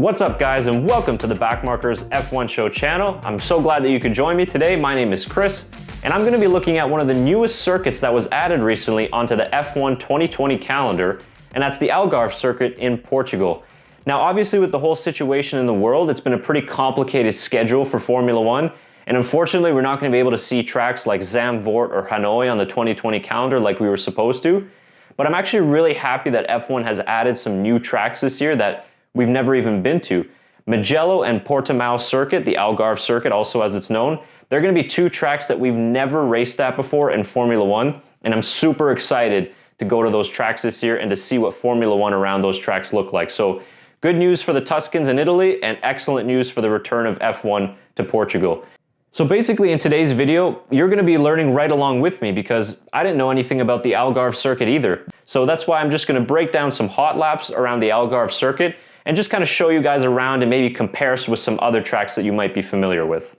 What's up guys, and welcome to the Backmarkers F1 Show channel. I'm so glad that you could join me today. My name is Chris, and I'm going to be looking at one of the newest circuits that was added recently onto the F1 2020 calendar, and that's the Algarve Circuit in Portugal. Now obviously with the whole situation in the world, it's been a pretty complicated schedule for Formula One, and unfortunately we're not going to be able to see tracks like Zandvoort or Hanoi on the 2020 calendar like we were supposed to. But I'm actually really happy that F1 has added some new tracks this year that we've never even been to. Mugello and Portimao circuit, the Algarve circuit also as it's known, they're going to be two tracks that we've never raced at before in Formula One, and I'm super excited to go to those tracks this year and to see what Formula One around those tracks look like. So good news for the Tuscans in Italy and excellent news for the return of F1 to Portugal. So basically in today's video, you're going to be learning right along with me because I didn't know anything about the Algarve circuit either. So that's why I'm just going to break down some hot laps around the Algarve circuit and just kind of show you guys around and maybe compare with some other tracks that you might be familiar with.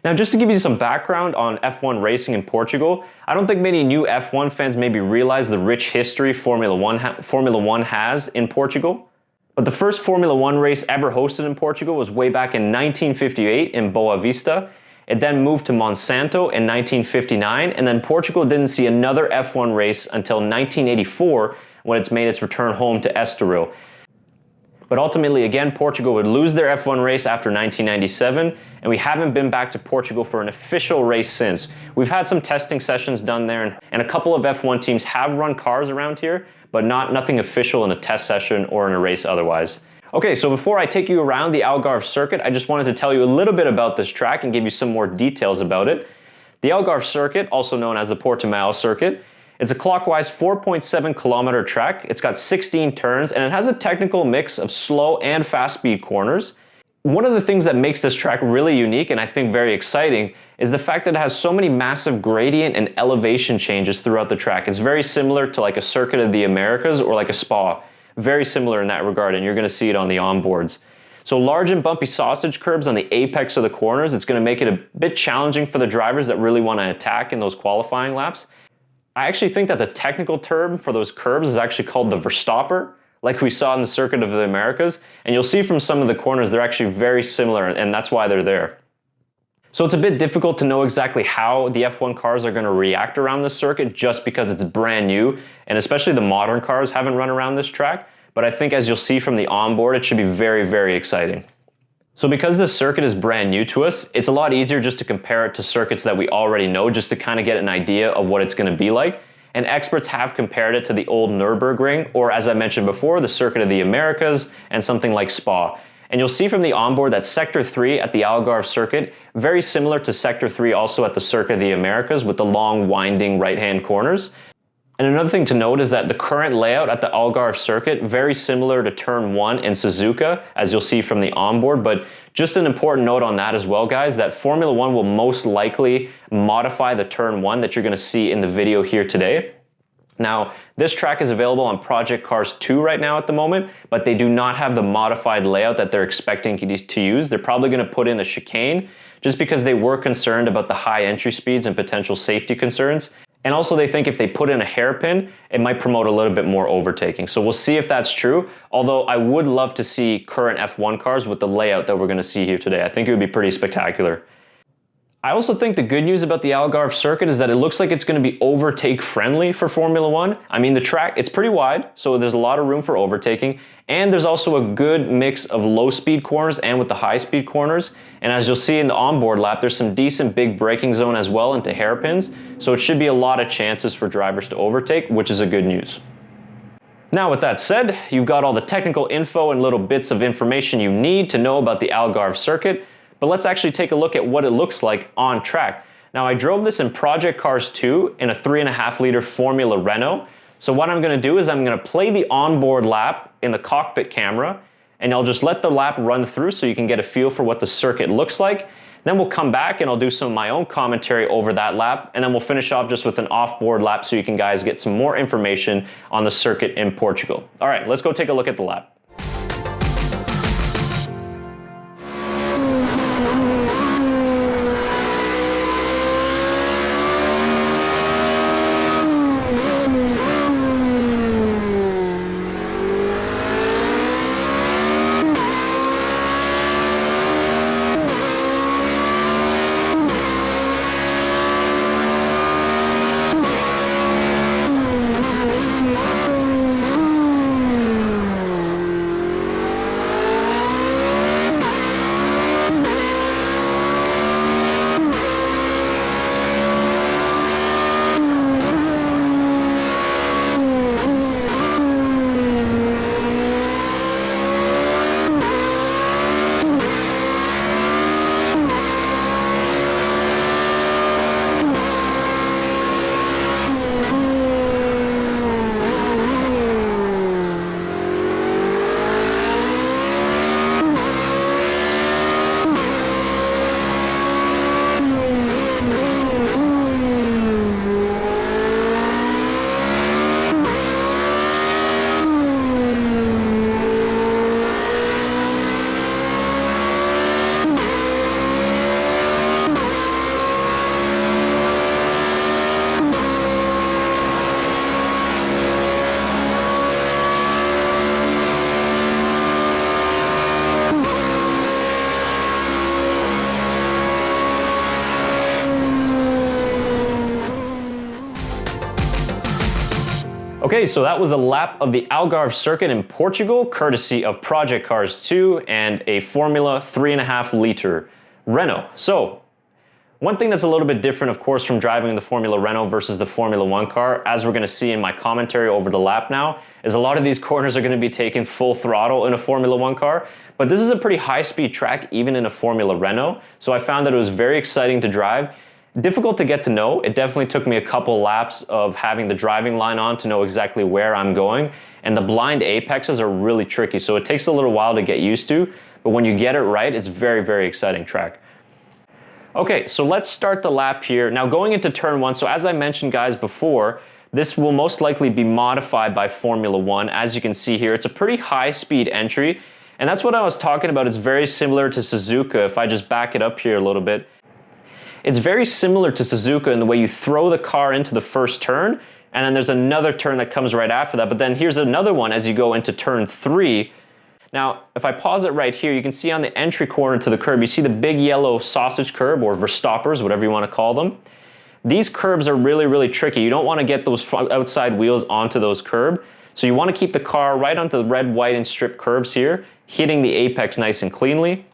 Now just to give you some background on F1 racing in Portugal, I don't think many new F1 fans maybe realize the rich history Formula One has in Portugal. But the first Formula One race ever hosted in Portugal was way back in 1958 in Boa Vista. It then moved to Monsanto in 1959, and then Portugal didn't see another F1 race until 1984 when it's made its return home to Estoril. But ultimately, again, Portugal would lose their F1 race after 1997, and we haven't been back to Portugal for an official race since. We've had some testing sessions done there, and a couple of F1 teams have run cars around here, but nothing official in a test session or in a race otherwise. Okay, so before I take you around the Algarve circuit, I just wanted to tell you a little bit about this track and give you some more details about it. The Algarve circuit, also known as the Portimao circuit, it's a clockwise 4.7 kilometer track. It's got 16 turns and it has a technical mix of slow and fast speed corners. One of the things that makes this track really unique and I think very exciting is the fact that it has so many massive gradient and elevation changes throughout the track. It's very similar to like a Circuit of the Americas or like a Spa. Very similar in that regard, and you're going to see it on the onboards. So large and bumpy sausage curbs on the apex of the corners, it's going to make it a bit challenging for the drivers that really want to attack in those qualifying laps. I actually think that the technical term for those curbs is actually called the Verstopper, like we saw in the Circuit of the Americas, and you'll see from some of the corners they're actually very similar, and that's why they're there. So it's a bit difficult to know exactly how the F1 cars are going to react around this circuit just because it's brand new, and especially the modern cars haven't run around this track, but I think as you'll see from the onboard, it should be very, very exciting. So because this circuit is brand new to us, it's a lot easier just to compare it to circuits that we already know just to kind of get an idea of what it's going to be like. And experts have compared it to the old Nürburgring, or as I mentioned before, the Circuit of the Americas and something like Spa. And you'll see from the onboard that Sector 3 at the Algarve circuit, very similar to Sector 3 also at the Circuit of the Americas with the long winding right-hand corners. And another thing to note is that the current layout at the Algarve circuit, very similar to Turn 1 in Suzuka, as you'll see from the onboard, but just an important note on that as well, guys, that Formula One will most likely modify the Turn 1 that you're gonna see in the video here today. Now, this track is available on Project Cars 2 right now at the moment, but they do not have the modified layout that they're expecting to use. They're probably gonna put in a chicane just because they were concerned about the high entry speeds and potential safety concerns. And also they think if they put in a hairpin, it might promote a little bit more overtaking. So we'll see if that's true, although I would love to see current F1 cars with the layout that we're gonna see here today. I think it would be pretty spectacular. I also think the good news about the Algarve circuit is that it looks like it's going to be overtake friendly for Formula One. I mean, the track, it's pretty wide, so there's a lot of room for overtaking, and there's also a good mix of low speed corners and with the high speed corners. And as you'll see in the onboard lap, there's some decent big braking zone as well into hairpins, so it should be a lot of chances for drivers to overtake, which is a good news. Now with that said, you've got all the technical info and little bits of information you need to know about the Algarve circuit. But let's actually take a look at what it looks like on track. Now I drove this in Project Cars 2 in a 3.5 liter Formula Renault. So what I'm gonna do is I'm gonna play the onboard lap in the cockpit camera, and I'll just let the lap run through so you can get a feel for what the circuit looks like. Then we'll come back and I'll do some of my own commentary over that lap, and then we'll finish off just with an off-board lap so you can guys get some more information on the circuit in Portugal. All right, let's go take a look at the lap. Okay, so that was a lap of the Algarve Circuit in Portugal, courtesy of Project Cars 2 and a Formula 3.5 liter Renault. So, one thing that's a little bit different, of course, from driving the Formula Renault versus the Formula 1 car, as we're going to see in my commentary over the lap now, is a lot of these corners are going to be taken full throttle in a Formula 1 car, but this is a pretty high-speed track even in a Formula Renault, so I found that it was very exciting to drive. Difficult to get to know. It definitely took me a couple laps of having the driving line on to know exactly where I'm going, and the blind apexes are really tricky, so it takes a little while to get used to, but when you get it right, it's very, very exciting track. Okay, so let's start the lap here. Now going into turn 1, so as I mentioned guys before, this will most likely be modified by Formula 1. As you can see here, it's a pretty high speed entry, and that's what I was talking about. It's very similar to Suzuka. If I just back it up here a little bit, it's very similar to Suzuka in the way you throw the car into the first turn, and then there's another turn that comes right after that, but then here's another one as you go into turn 3. Now, if I pause it right here, you can see on the entry corner to the curb, you see the big yellow sausage curb, or verstoppers, whatever you want to call them. These curbs are really, really tricky. You don't want to get those outside wheels onto those curbs, so you want to keep the car right onto the red, white, and strip curbs here, hitting the apex nice and cleanly.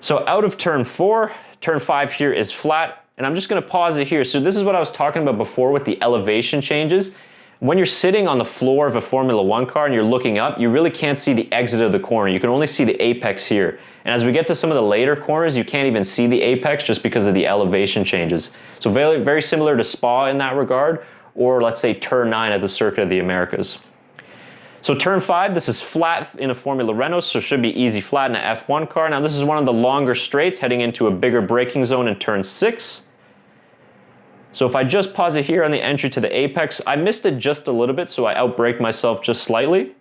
So out of turn 4, turn 5 here is flat, and I'm just going to pause it here. So this is what I was talking about before with the elevation changes. When you're sitting on the floor of a Formula 1 car and you're looking up, you really can't see the exit of the corner. You can only see the apex here. And as we get to some of the later corners, you can't even see the apex just because of the elevation changes. So very, very similar to Spa in that regard, or let's say turn 9 at the Circuit of the Americas. So turn 5, this is flat in a Formula Renault, so it should be easy flat in an F1 car. Now this is one of the longer straights heading into a bigger braking zone in turn 6. So if I just pause it here on the entry to the apex, I missed it just a little bit, so I outbraked myself just slightly.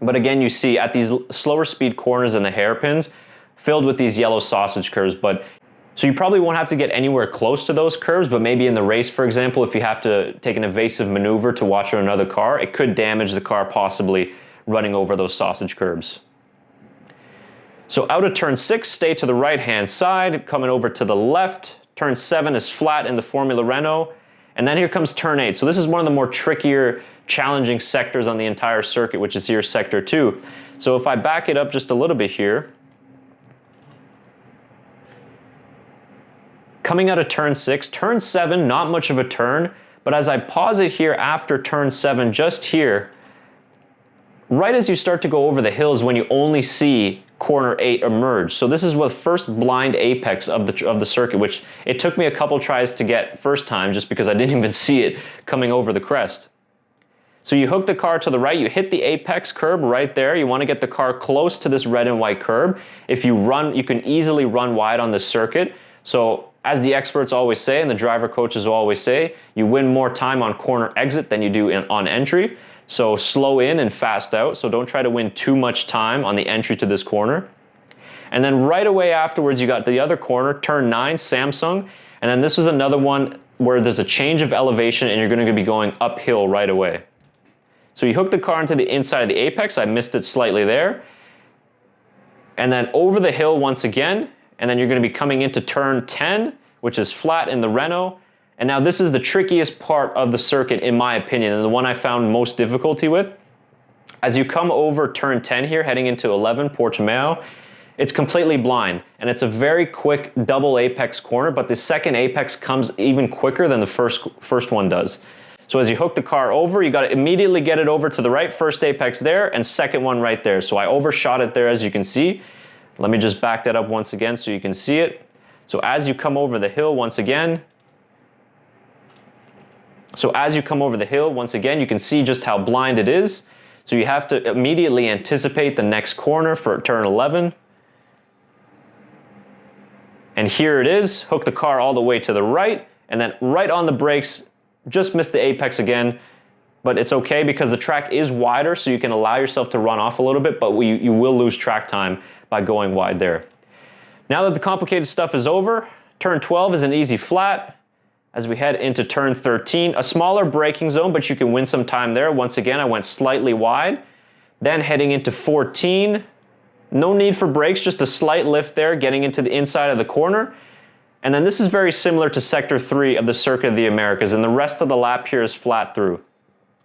But again, you see at these slower speed corners and the hairpins, filled with these yellow sausage curves. So you probably won't have to get anywhere close to those curves, but maybe in the race, for example, if you have to take an evasive maneuver to watch another car, it could damage the car, possibly running over those sausage curves. So out of turn 6, stay to the right-hand side, coming over to the left. Turn 7 is flat in the Formula Renault. And then here comes turn 8. So this is one of the more trickier, challenging sectors on the entire circuit, which is here sector 2. So if I back it up just a little bit here, coming out of turn 6, turn 7, not much of a turn, but as I pause it here after turn 7, just here, right as you start to go over the hills when you only see corner 8 emerge. So this is the first blind apex of the circuit, which it took me a couple tries to get first time just because I didn't even see it coming over the crest. So you hook the car to the right, you hit the apex curb right there. You want to get the car close to this red and white curb. If you run, you can easily run wide on this circuit. So as the experts always say, and the driver coaches will always say, you win more time on corner exit than you do on entry. So slow in and fast out, so don't try to win too much time on the entry to this corner. And then right away afterwards, you got the other corner, turn 9, Samsung, and then this is another one where there's a change of elevation and you're going to be going uphill right away. So you hook the car into the inside of the apex, I missed it slightly there, and then over the hill once again, and then you're going to be coming into turn 10, which is flat in the Renault. And now this is the trickiest part of the circuit in my opinion, and the one I found most difficulty with. As you come over turn 10 here, heading into 11, Portimao, it's completely blind, and it's a very quick double apex corner, but the second apex comes even quicker than the first one does. So as you hook the car over, you got to immediately get it over to the right, first apex there, and second one right there. So I overshot it there, as you can see. Let me just back that up once again so you can see it. So as you come over the hill once again, you can see just how blind it is. So you have to immediately anticipate the next corner for turn 11. And here it is, hook the car all the way to the right, and then right on the brakes, just missed the apex again, but it's okay because the track is wider, so you can allow yourself to run off a little bit, but you will lose track time by going wide there. Now that the complicated stuff is over, turn 12 is an easy flat. As we head into turn 13, a smaller braking zone, but you can win some time there. Once again, I went slightly wide. Then heading into 14, no need for brakes, just a slight lift there, getting into the inside of the corner. And then this is very similar to sector 3 of the Circuit of the Americas, and the rest of the lap here is flat through.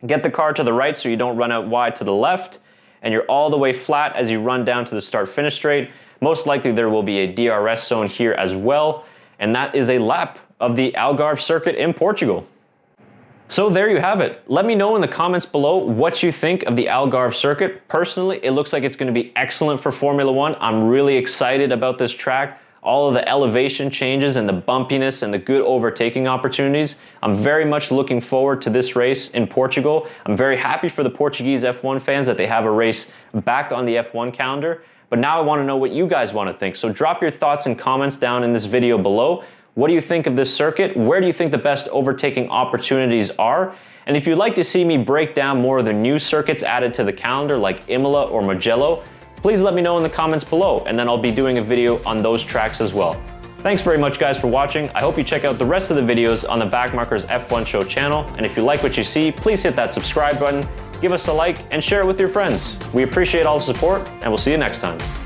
Get the car to the right so you don't run out wide to the left, and you're all the way flat as you run down to the start-finish straight. Most likely there will be a DRS zone here as well, and that is a lap of the Algarve Circuit in Portugal. So there you have it. Let me know in the comments below what you think of the Algarve Circuit. Personally, it looks like it's going to be excellent for Formula One. I'm really excited about this track. All of the elevation changes and the bumpiness and the good overtaking opportunities. I'm very much looking forward to this race in Portugal. I'm very happy for the Portuguese F1 fans that they have a race back on the F1 calendar. But now I want to know what you guys want to think. So drop your thoughts and comments down in this video below. What do you think of this circuit? Where do you think the best overtaking opportunities are? And if you'd like to see me break down more of the new circuits added to the calendar like Imola or Mugello, please let me know in the comments below, and then I'll be doing a video on those tracks as well. Thanks very much guys for watching. I hope you check out the rest of the videos on the Backmarkers F1 Show channel, and if you like what you see, please hit that subscribe button, give us a like, and share it with your friends. We appreciate all the support, and we'll see you next time.